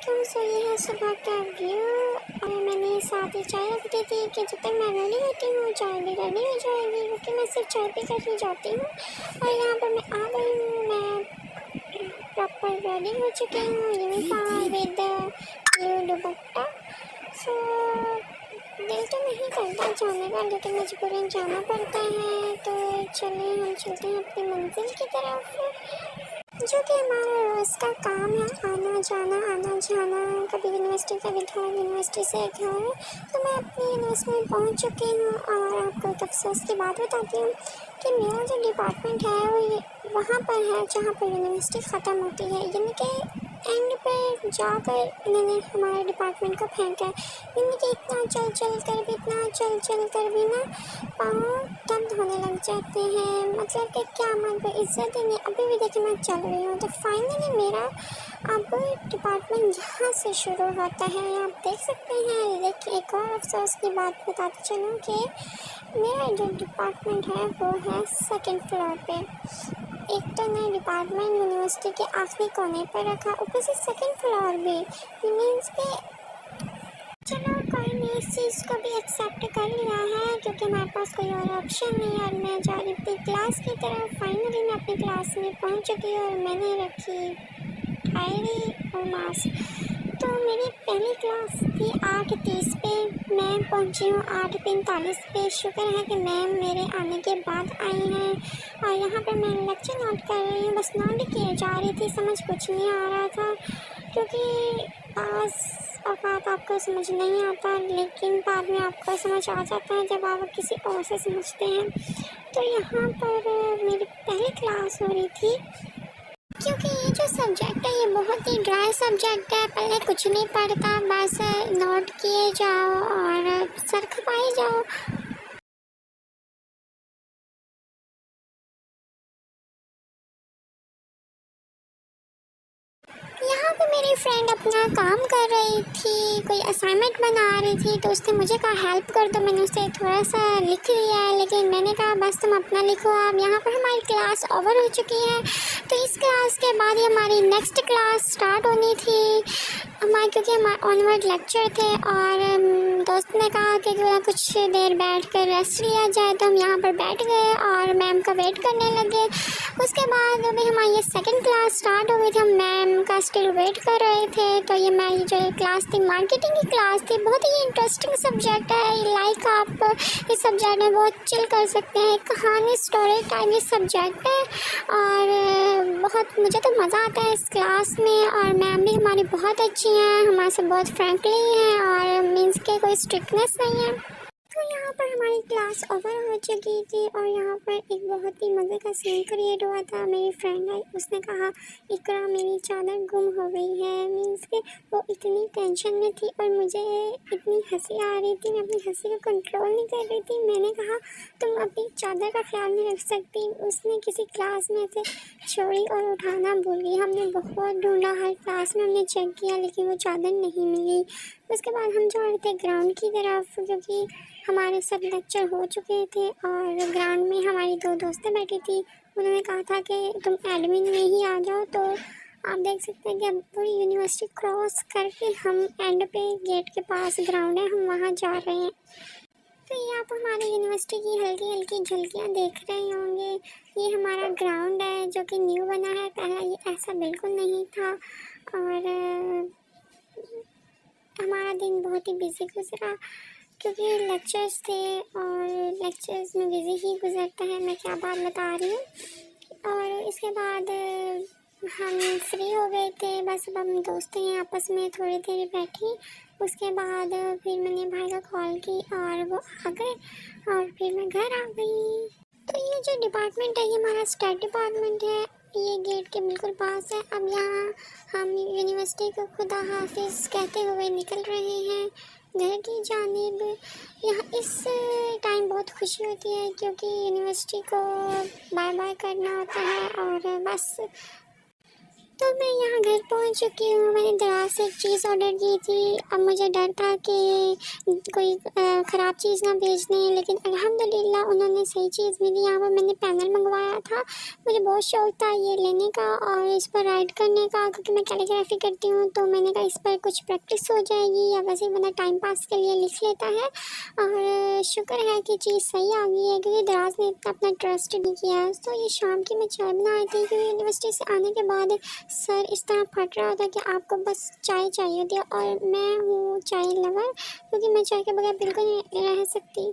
सो ये है सुबह का व्यू। और मैंने साथ ही चाय रख दी थी कि जब तक मैं रेडी होती हूँ चाय भी रेडी हो जाएगी, क्योंकि मैं सिर्फ चाय पी कर ही जाती हूँ। और यहाँ पर मैं आ गई हूँ, मैं प्रॉपर रेडी हो चुकी हूँ यूनिफॉर्म विद ब्लू दुपट्टा। सो दिल तो नहीं करता जाने का, लेकिन मजबूरन जाना पड़ता है। तो चलिए हम चलते हैं अपनी मंजिल की तरफ, जो कि हमारा रोज़ का काम है, आना जाना। कभी यूनिवर्सिटी का घर, यूनिवर्सिटी से घर। तो मैं अपनी यूनिवर्सिटी में पहुंच चुकी हूँ और आपको एक अफसोस की बात बताती हूँ कि मेरा जो डिपार्टमेंट है वो वहाँ पर है जहाँ पर यूनिवर्सिटी ख़त्म होती है, यानी कि एंड पे जाकर इन्होंने हमारे डिपार्टमेंट को फेंका है। यानी कि इतना चल कर भी ना पाँव दर्द होने लग जाते हैं, मतलब कि क्या मन को इज्जत ही नहीं। अभी भी देखिए मैं चल रही हूँ। तो फाइनली मेरा अब डिपार्टमेंट यहाँ से शुरू होता है, आप देख सकते हैं। लेकिन एक और अफसोस की बात बताती चलूँ कि मेरा जो डिपार्टमेंट है वो है सेकंड फ्लोर पे। एक तो नया डिपार्टमेंट यूनिवर्सिटी के आखिरी कोने पर रखा, ऊपर से सेकंड फ्लोर भी। मीन्स कि चलो कोई नहीं, इस चीज़ को भी एक्सेप्ट कर लिया है, क्योंकि हमारे पास कोई और ऑप्शन नहीं है। और मैं जा रही थी क्लास की तरफ। फाइनली मैं अपनी क्लास में पहुंच चुकी हूँ और मैंने रखी डायरी और मास्क। तो मेरी पहली क्लास थी 8:30 पे, मैं पहुंची हूँ 8:45 पे। शुक्र है कि मैम मेरे आने के बाद आई हैं। और यहाँ पर मैं लेक्चर नोट कर रही हूँ, बस नोट किए जा रही थी, समझ कुछ नहीं आ रहा था, क्योंकि बात आपको समझ नहीं आता, लेकिन बाद में आपको समझ आ जाता है जब आप किसी और से समझते हैं। तो यहाँ पर मेरी पहली क्लास हो रही थी, क्योंकि ये जो सब्जेक्ट है ये बहुत ही ड्राई सब्जेक्ट है। पहले कुछ नहीं पढ़ता, बस नोट किए जाओ और सर खपाए जाओ। यहाँ पे मेरी फ्रेंड अपना काम कर रही थी, कोई असाइनमेंट बना रही थी, तो उसने मुझे कहा हेल्प कर दो। मैंने उसे थोड़ा सा लिख लिया है, लेकिन मैंने कहा बस तुम अपना लिखो। अब यहाँ पर हमारी क्लास ओवर हो चुकी है, तो इस क्लास के बाद ही हमारी नेक्स्ट क्लास स्टार्ट होनी थी हमारे, क्योंकि हमारे ऑनवर्ड लेक्चर थे। और दोस्त ने कहा कि कुछ देर बैठ कर रेस्ट लिया जाए, तो हम यहाँ पर बैठ गए और मैम का वेट करने लगे। उसके बाद अभी हमारी ये सेकंड क्लास स्टार्ट हो गई थी, हम मैम का स्टिल वेट कर रहे थे। तो ये मेरी जो क्लास थी मार्केटिंग की क्लास थी, बहुत ही इंटरेस्टिंग सब्जेक्ट है। लाइक आप इस सब्जेक्ट में बहुत चिल कर सकते हैं, कहानी स्टोरी टाइप ये सब्जेक्ट है। और बहुत मुझे तो मज़ा आता है इस क्लास में। और मैम भी हमारी बहुत अच्छी हैं, हमारे से बहुत फ्रेंकली हैं और मीन्स के कोई स्ट्रिक्टनेस नहीं है। तो यहाँ पर हमारी क्लास ओवर हो चुकी थी और यहाँ पर एक बहुत ही मज़े का सीन क्रिएट हुआ था। मेरी फ्रेंड आई, उसने कहा इकरा मेरी चादर गुम हो गई है। मीन्स के वो इतनी टेंशन में थी और मुझे इतनी हंसी आ रही थी, मैं अपनी हंसी को कंट्रोल नहीं कर रही थी। मैंने कहा तुम अपनी चादर का ख्याल नहीं रख सकती। उसने किसी क्लास में से छोड़ी और उठाना भूल गई। हमने बहुत ढूंढा, हर क्लास में हमने चेक किया, लेकिन वो चादर नहीं मिली। उसके बाद हम जा रहे थे ग्राउंड की तरफ, क्योंकि हमारे सब लेक्चर हो चुके थे और ग्राउंड में हमारी दो दोस्तें बैठी थी। उन्होंने कहा था कि तुम एडमिन में ही आ जाओ। तो आप देख सकते हैं कि अब पूरी यूनिवर्सिटी क्रॉस करके हम एंड पे गेट के पास ग्राउंड है, हम वहाँ जा रहे हैं। तो ये आप हमारी यूनिवर्सिटी की हल्की हल्की झलकियाँ देख रहे होंगे। ये हमारा ग्राउंड है जो कि न्यू बना है, पहला ये ऐसा बिल्कुल नहीं था। और हमारा दिन बहुत ही बिजी गुजरा, क्योंकि लेक्चर्स थे और लेक्चर्स में बिजी ही गुजरता है, मैं क्या बात बता रही हूँ। और इसके बाद हम फ्री हो गए थे, बस अब हम दोस्तें हैं आपस में थोड़ी देर बैठी। उसके बाद फिर मैंने भाई को कॉल की और वो आ गए और फिर मैं घर आ गई। तो ये जो डिपार्टमेंट है ये हमारा स्टडी डिपार्टमेंट है, ये गेट के बिल्कुल पास है। अब यहाँ हम यूनिवर्सिटी को खुदा हाफिज़ कहते हुए निकल रहे हैं घर की जानिब। यहाँ इस टाइम बहुत खुशी होती है, क्योंकि यूनिवर्सिटी को बाय बाय करना होता है और बस तो मैं यहाँ घर पहुँच चुकी हूँ। मैंने दराज से एक चीज़ ऑर्डर की थी। अब मुझे डर था कि कोई ख़राब चीज़ ना भेज दें, लेकिन अल्हम्दुलिल्लाह उन्होंने सही चीज़ भी दी। यहाँ पर मैंने पैनल मंगवाया था। मुझे बहुत शौक़ था ये लेने का और इस पर राइड करने का, क्योंकि मैं कैलीग्राफी करती हूँ। तो मैंने कहा इस पर कुछ प्रैक्टिस हो जाएगी, या वैसे ही बंदा टाइम पास के लिए लिख लेता है। और शुक्र है कि चीज़ सही आ गई है, क्योंकि दराज ने इतना अपना ट्रस्ट नहीं किया। तो ये शाम की मैं चाय बना रही थी, क्योंकि यूनिवर्सिटी से आने के बाद सर इस तरह फट रहा होता कि आपको बस चाय चाहिए होती है, और मैं हूँ चाय लवर, क्योंकि मैं चाय के बगैर बिल्कुल नहीं रह सकती।